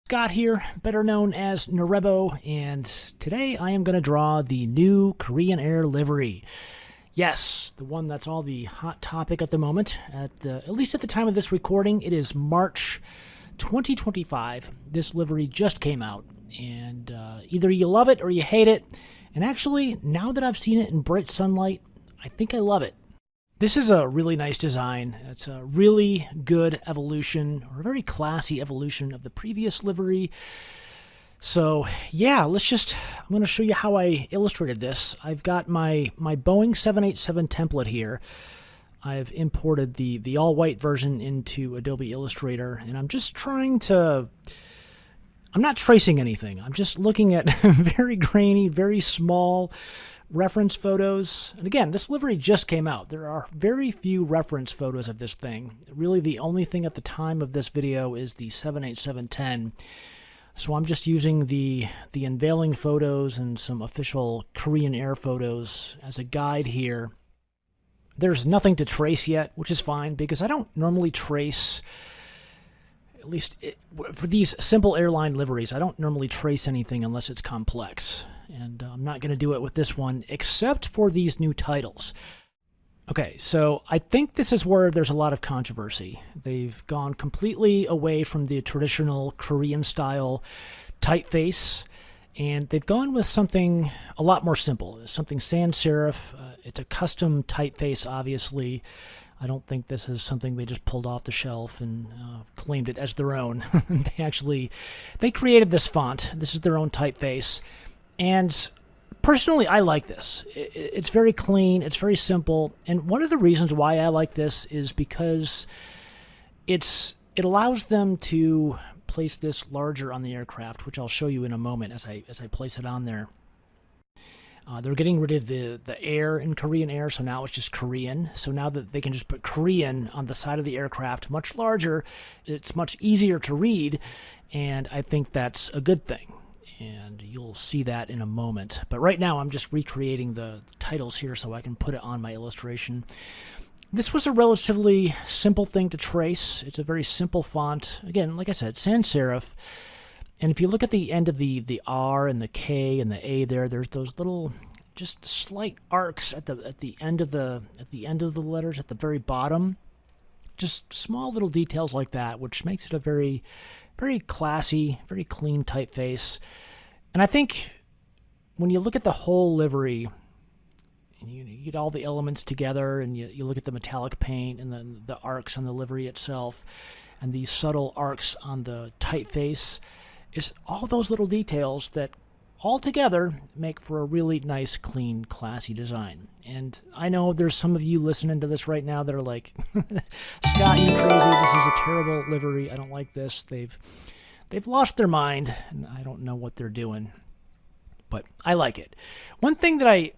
Scott here, better known as Narebo, and today I am going to draw the new Korean Air livery. Yes, the one that's all the hot topic at the moment. At least at the time of this recording, it is March 2025. This livery just came out, and either you love it or you hate it. And actually, now that I've seen it in bright sunlight, I think I love it. This is a really nice design. It's a really good evolution, or a very classy evolution of the previous livery. So yeah, I'm going to show you how I illustrated this. I've got my Boeing 787 template here. I've imported the all-white version into Adobe Illustrator, and I'm just trying to... I'm not tracing anything. I'm just looking at very grainy, very small reference photos. And again, this livery just came out. There are very few reference photos of this thing. Really, the only thing at the time of this video is the 787-10. So I'm just using the unveiling photos and some official Korean Air photos as a guide here. There's nothing to trace yet, which is fine because I don't normally trace, at least for these simple airline liveries, I don't normally trace anything unless it's complex. And I'm not going to do it with this one, except for these new titles. Okay, so I think this is where there's a lot of controversy. They've gone completely away from the traditional Korean-style typeface, and they've gone with something a lot more simple, something sans serif. It's a custom typeface, obviously. I don't think this is something they just pulled off the shelf and claimed it as their own. They created this font. This is their own typeface. And personally, I like this. It's very clean. It's very simple. And one of the reasons why I like this is because it allows them to place this larger on the aircraft, which I'll show you in a moment as I place it on there. They're getting rid of the air in Korean Air, so now it's just Korean. So now that they can just put Korean on the side of the aircraft, much larger, it's much easier to read, and I think that's a good thing. And you'll see that in a moment. But right now I'm just recreating the titles here so I can put it on my illustration. This was a relatively simple thing to trace. It's a very simple font. Again, like I said, sans serif. And if you look at the end of the R and the K and the A there's those little just slight arcs at the end of the letters at the very bottom. Just small little details like that, which makes it a very, very classy, very clean typeface. And I think when you look at the whole livery, and you get all the elements together, and you look at the metallic paint and then the arcs on the livery itself, and these subtle arcs on the typeface, it's all those little details that all together make for a really nice, clean, classy design. And I know there's some of you listening to this right now that are like, Scott, you're crazy. This is a terrible livery. I don't like this. They've lost their mind, and I don't know what they're doing. But I like it. One thing that I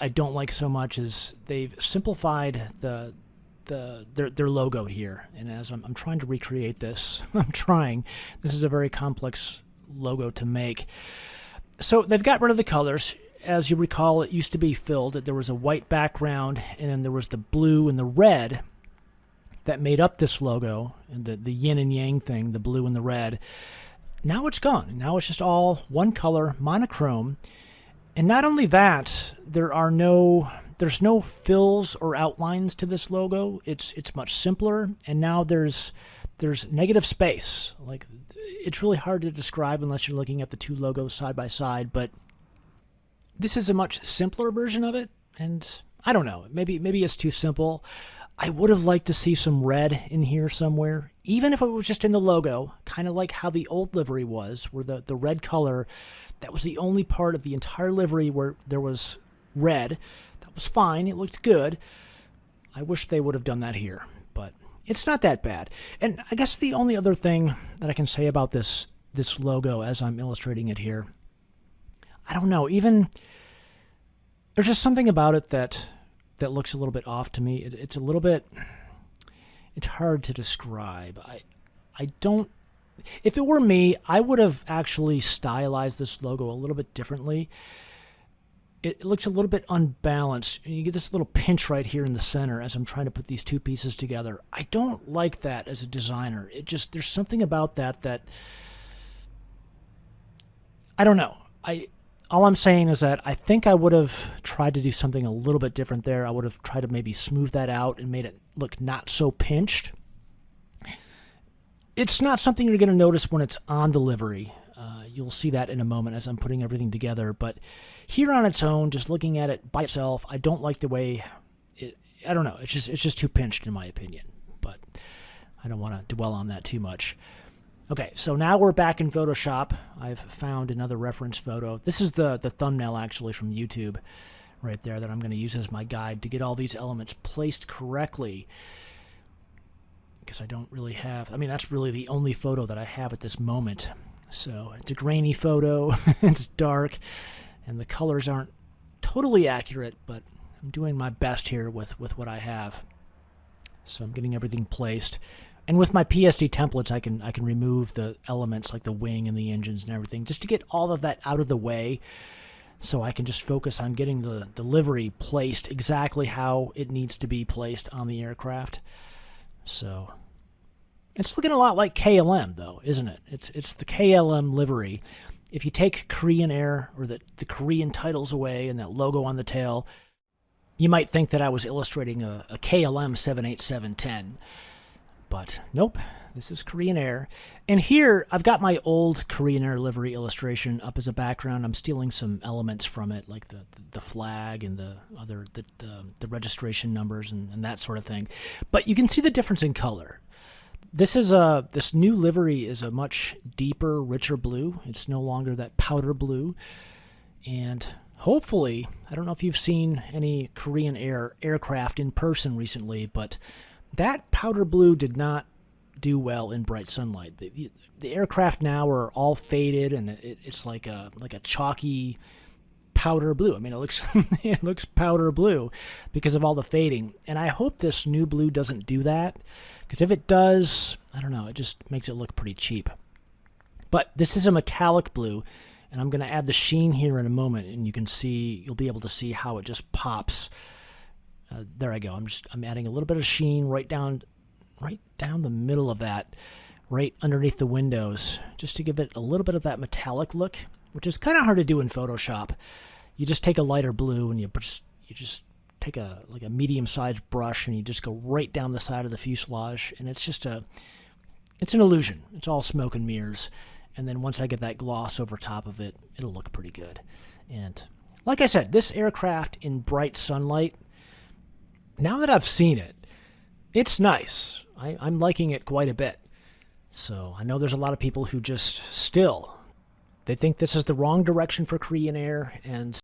don't like so much is they've simplified their logo here. And as I'm trying to recreate this, this is a very complex logo to make. So they've got rid of the colors. As you recall, it used to be filled. There was a white background, and then there was the blue and the red that made up this logo, and the yin and yang thing, the blue and the red. Now it's gone. Now it's just all one color, monochrome. And not only that, there's no fills or outlines to this logo. It's much simpler, and now there's negative space. Like, it's really hard to describe unless you're looking at the two logos side by side, but this is a much simpler version of it, and I don't know, maybe it's too simple. I would have liked to see some red in here somewhere, even if it was just in the logo, kind of like how the old livery was, where the red color, that was the only part of the entire livery where there was red. That was fine, it looked good. I wish they would have done that here, but it's not that bad. And I guess the only other thing that I can say about this logo as I'm illustrating it here, I don't know, there's just something about it that looks a little bit off to me. It's hard to describe. If it were me, I would have actually stylized this logo a little bit differently. It looks a little bit unbalanced. And you get this little pinch right here in the center as I'm trying to put these two pieces together. I don't like that as a designer. There's something about that I don't know. All I'm saying is that I think I would have tried to do something a little bit different there. I would have tried to maybe smooth that out and made it look not so pinched. It's not something you're going to notice when it's on the livery. You'll see that in a moment as I'm putting everything together. But here on its own, just looking at it by itself, I don't like the way it. I don't know. It's just too pinched in my opinion. But I don't want to dwell on that too much. Okay, so now we're back in Photoshop. I've found another reference photo. This is the thumbnail actually from YouTube right there that I'm going to use as my guide to get all these elements placed correctly. Because I don't really have, I mean, that's really the only photo that I have at this moment. So it's a grainy photo, it's dark, and the colors aren't totally accurate, but I'm doing my best here with what I have. So I'm getting everything placed. And with my PSD templates, I can remove the elements like the wing and the engines and everything, just to get all of that out of the way, so I can just focus on getting the livery placed exactly how it needs to be placed on the aircraft. So it's looking a lot like KLM, though, isn't it? It's the KLM livery. If you take Korean Air or the Korean titles away and that logo on the tail, you might think that I was illustrating a KLM 78710. But nope, this is Korean Air. And here, I've got my old Korean Air livery illustration up as a background. I'm stealing some elements from it, like the flag and the registration numbers and that sort of thing. But you can see the difference in color. This new livery is a much deeper, richer blue. It's no longer that powder blue. And hopefully, I don't know if you've seen any Korean Air aircraft in person recently, but that powder blue did not do well in bright sunlight. The aircraft now are all faded, and it's like a chalky powder blue. I mean, it looks powder blue because of all the fading. And I hope this new blue doesn't do that, because if it does, I don't know, it just makes it look pretty cheap. But this is a metallic blue, and I'm going to add the sheen here in a moment, and you'll be able to see how it just pops. There I go. I'm adding a little bit of sheen right down the middle of that, right underneath the windows, just to give it a little bit of that metallic look, which is kind of hard to do in Photoshop. You just take a lighter blue and you just take a medium-sized brush and you just go right down the side of the fuselage, and it's an illusion. It's all smoke and mirrors. And then once I get that gloss over top of it, it'll look pretty good. And like I said, this aircraft in bright sunlight, now that I've seen it, it's nice. I'm liking it quite a bit. So I know there's a lot of people who just they think this is the wrong direction for Korean Air, and